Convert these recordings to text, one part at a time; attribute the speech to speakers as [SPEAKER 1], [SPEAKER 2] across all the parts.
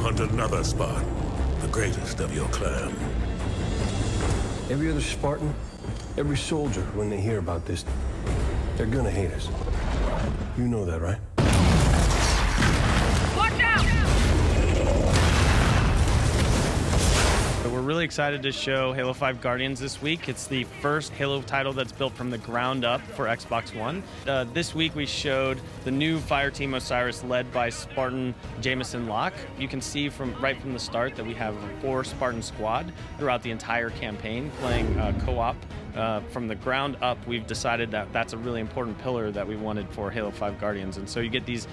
[SPEAKER 1] hunt another Spartan, the greatest of your clan.
[SPEAKER 2] Every other Spartan, every soldier, when they hear about this, they're gonna hate us. You know that, right?
[SPEAKER 3] Watch out!
[SPEAKER 4] We're really excited to show Halo 5 Guardians this week. It's the first Halo title that's built from the ground up for Xbox One. This week we showed the new Fireteam Osiris led by Spartan Jameson Locke. You can see right from the start that we have a 4 Spartan squad throughout the entire campaign playing co-op. From the ground up, we've decided that that's a really important pillar that we wanted for Halo 5 Guardians. And so you get these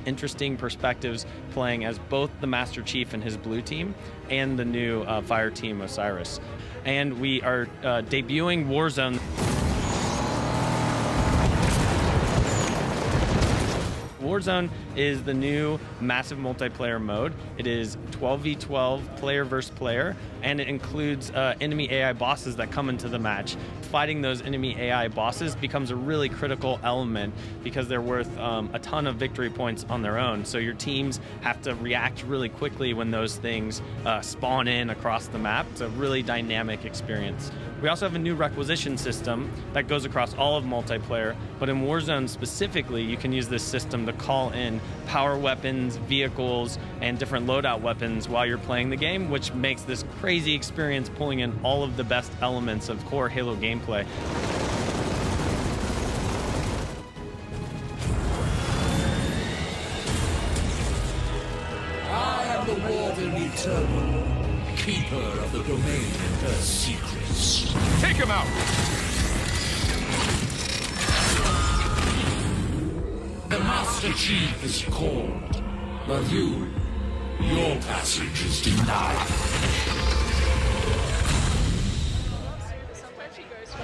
[SPEAKER 4] interesting perspectives playing as both the Master Chief and his blue team and the new Fireteam Osiris. And we are debuting Warzone. Warzone is the new massive multiplayer mode. It is 12v12 player versus player, and it includes enemy AI bosses that come into the match. Fighting those enemy AI bosses becomes a really critical element because they're worth a ton of victory points on their own. So your teams have to react really quickly when those things spawn in across the map. It's a really dynamic experience. We also have a new requisition system that goes across all of multiplayer, but in Warzone specifically, you can use this system to call in power weapons, vehicles, and different loadout weapons while you're playing the game, which makes this crazy experience pulling in all of the best elements of core Halo gameplay.
[SPEAKER 5] I am the Warden Eternal, keeper of the domain and her secrets.
[SPEAKER 6] Take him out!
[SPEAKER 5] The Master Chief is called, but your passage is denied.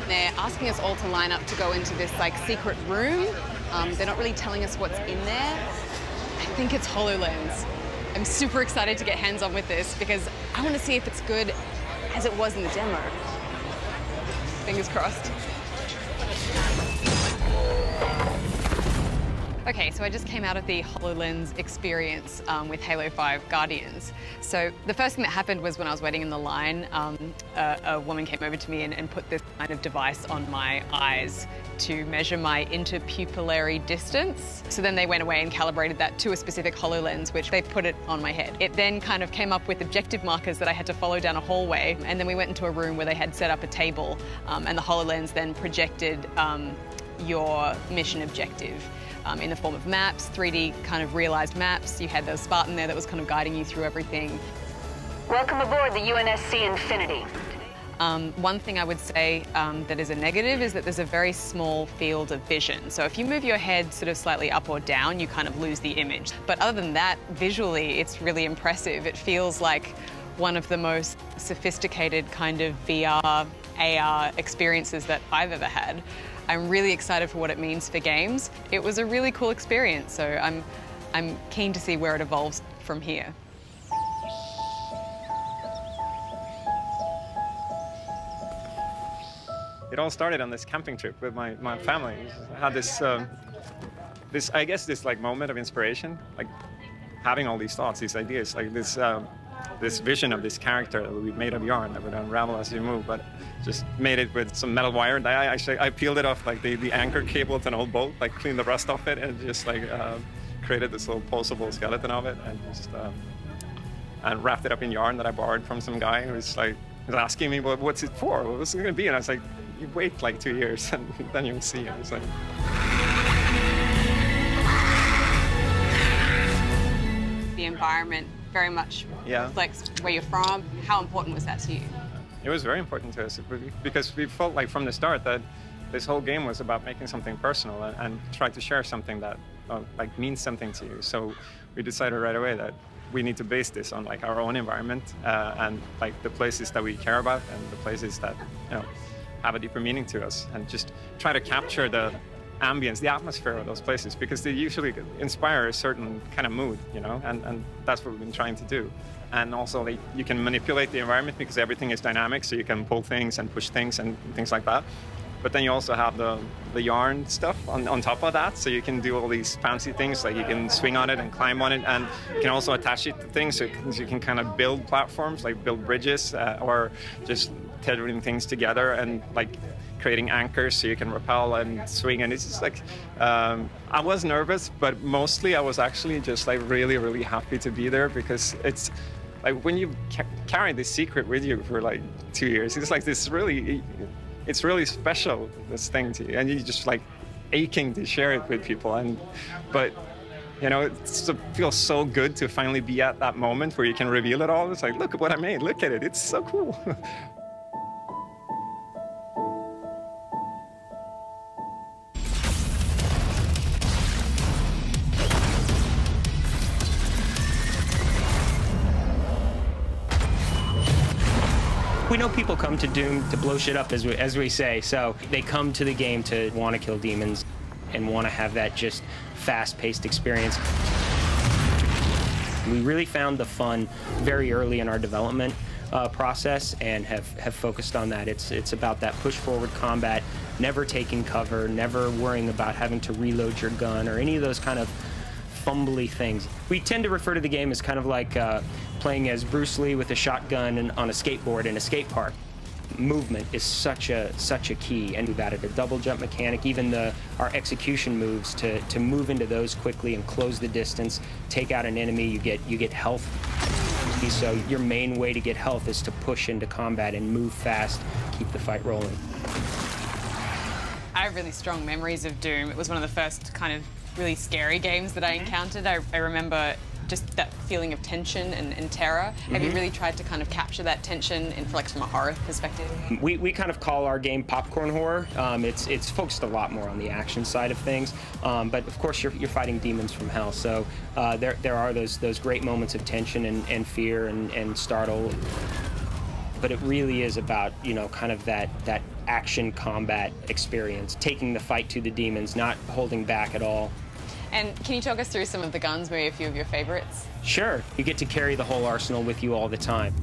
[SPEAKER 7] They're asking us all to line up to go into this secret room. They're not really telling us what's in there. I think it's HoloLens. I'm super excited to get hands-on with this because I want to see if it's good as it was in the demo. Fingers crossed. Okay, so I just came out of the HoloLens experience with Halo 5 Guardians. So the first thing that happened was when I was waiting in the line, a woman came over to me and put this kind of device on my eyes to measure my interpupillary distance. So then they went away and calibrated that to a specific HoloLens, which they put it on my head. It then kind of came up with objective markers that I had to follow down a hallway, and then we went into a room where they had set up a table, and the HoloLens then projected your mission objective. In the form of maps, 3D kind of realized maps. You had the Spartan there that was kind of guiding you through everything.
[SPEAKER 3] Welcome aboard the UNSC Infinity.
[SPEAKER 7] One thing I would say that is a negative is that there's a very small field of vision. So if you move your head sort of slightly up or down, you kind of lose the image. But other than that, visually, it's really impressive. It feels like one of the most sophisticated kind of VR, AR experiences that I've ever had. I'm really excited for what it means for games. It was a really cool experience, so I'm keen to see where it evolves from here.
[SPEAKER 8] It all started on this camping trip with my family. I had this I guess this like moment of inspiration, like having all these thoughts, these ideas, like this vision of this character that we made of yarn that would unravel as you move, but just made it with some metal wire. And I peeled it off like the anchor cable to an old boat, like cleaned the rust off it, and just like created this little posable skeleton of it, and just and wrapped it up in yarn that I borrowed from some guy who was asking me, well, what's it for? What's it going to be? And I was like, you wait like 2 years and then you'll see. And it's like,
[SPEAKER 7] The environment very much reflects where you're from. How important was that to you?
[SPEAKER 8] It was very important to us because we felt like from the start that this whole game was about making something personal and try to share something that like means something to you. So we decided right away that we need to base this on like our own environment and like the places that we care about and the places that have a deeper meaning to us, and just try to capture the ambience, the atmosphere of those places, because they usually inspire a certain kind of mood, and that's what we've been trying to do. And also, you can manipulate the environment because everything is dynamic, so you can pull things and push things and things like that. but then you also have the yarn stuff on top of that, so you can do all these fancy things, like you can swing on it and climb on it, and you can also attach it to things, so you can kind of build platforms, like build bridges, or just tethering things together, and like creating anchors so you can rappel and swing. And it's just like, I was nervous, but mostly I was actually just like really, really happy to be there, because it's like when you carry this secret with you for like 2 years, it's like this really, it's really special, this thing to you, and you're just like aching to share it with people. But you know, it feels so good to finally be at that moment where you can reveal it all. It's like, look at what I made, look at it, it's so cool.
[SPEAKER 6] We know people come to Doom to blow shit up, as we say, so they come to the game to want to kill demons and want to have that just fast-paced experience. We really found the fun very early in our development process and have focused on that. It's about that push-forward combat, never taking cover, never worrying about having to reload your gun or any of those kind of fumbly things. We tend to refer to the game as kind of like playing as Bruce Lee with a shotgun and on a skateboard in a skate park. Movement is such a key, and we've added a double jump mechanic, even our execution moves to move into those quickly and close the distance, take out an enemy, you get health. So your main way to get health is to push into combat and move fast, keep the fight rolling.
[SPEAKER 7] I have really strong memories of Doom. It was one of the first kind of really scary games that I encountered. I remember just that feeling of tension and terror. Have you really tried to kind of capture that tension from a horror perspective? We
[SPEAKER 6] kind of call our game popcorn horror. It's focused a lot more on the action side of things, but of course you're fighting demons from hell, so there are those great moments of tension and fear and startle. But it really is about, you know, kind of that action combat experience, taking the fight to the demons, not holding back at all.
[SPEAKER 7] And can you talk us through some of the guns, maybe a few of your favorites?
[SPEAKER 6] Sure. You get to carry the whole arsenal with you all the time.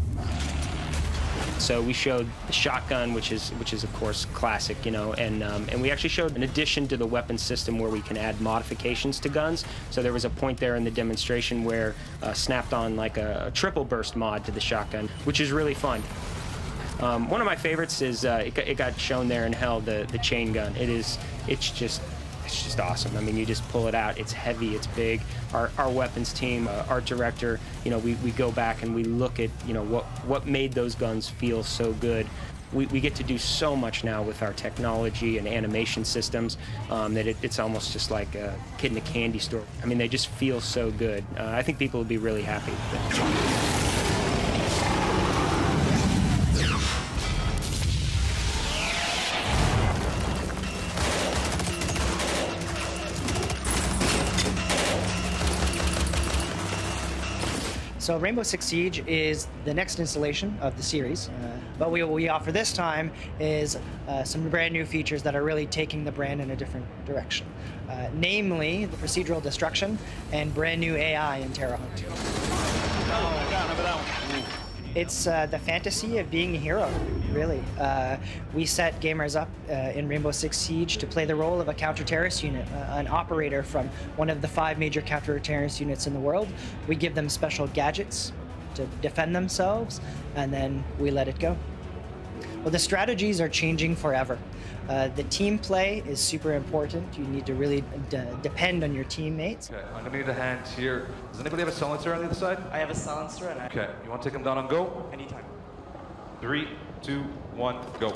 [SPEAKER 6] So we showed the shotgun, which is of course classic, you know, and we actually showed an addition to the weapon system where we can add modifications to guns. So there was a point there in the demonstration where snapped on like a triple burst mod to the shotgun, which is really fun. One of my favorites is it got shown there in hell, the chain gun. It's just awesome. I mean, you just pull it out. It's heavy. It's big. Our weapons team, art director, you know, we go back and we look at, you know, what made those guns feel so good. We get to do so much now with our technology and animation systems that it's almost just like a kid in a candy store. I mean, they just feel so good. I think people will be really happy with it.
[SPEAKER 9] So Rainbow Six Siege is the next installation of the series, but what we offer this time is some brand new features that are really taking the brand in a different direction. Namely, the procedural destruction and brand new AI in Terra Hunt. It's the fantasy of being a hero, really. We set gamers up in Rainbow Six Siege to play the role of a counter-terrorist unit, an operator from one of the 5 major counter-terrorist units in the world. We give them special gadgets to defend themselves, and then we let it go. Well, the strategies are changing forever. The team play is super important. You need to really depend on your teammates.
[SPEAKER 10] Okay, I'm gonna need a hand here. Does anybody have a silencer on the other side?
[SPEAKER 9] I have a silencer and
[SPEAKER 10] Okay, you want to take him down and go?
[SPEAKER 9] Anytime.
[SPEAKER 10] 3, 2, 1, go.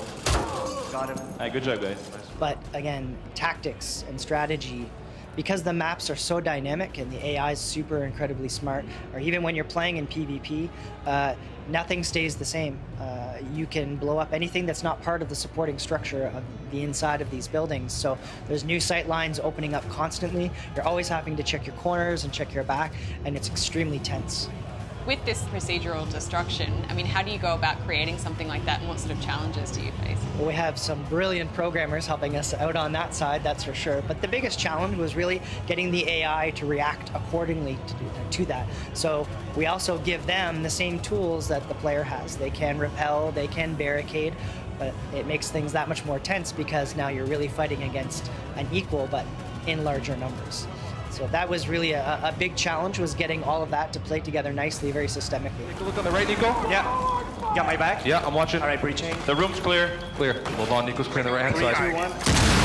[SPEAKER 9] Got him.
[SPEAKER 10] Hey, good job, guys.
[SPEAKER 9] But again, tactics and strategy, because the maps are so dynamic and the AI is super incredibly smart, or even when you're playing in PvP, nothing stays the same. You can blow up anything that's not part of the supporting structure of the inside of these buildings. So there's new sight lines opening up constantly. You're always having to check your corners and check your back, and it's extremely tense.
[SPEAKER 7] With this procedural destruction, I mean, how do you go about creating something like that, and what sort of challenges do you face?
[SPEAKER 9] Well, we have some brilliant programmers helping us out on that side, that's for sure. But the biggest challenge was really getting the AI to react accordingly to that. So we also give them the same tools that the player has. They can repel, they can barricade. but it makes things that much more tense because now you're really fighting against an equal, but in larger numbers. So that was really a big challenge, was getting all of that to play together nicely, very systemically.
[SPEAKER 10] Take a look on the right, Nico.
[SPEAKER 11] Yeah. Got my back?
[SPEAKER 10] Yeah, I'm watching.
[SPEAKER 11] All right, breaching.
[SPEAKER 10] The room's clear. Clear. Hold on, Nico's clearing the right hand side.
[SPEAKER 11] 3, 2, 1.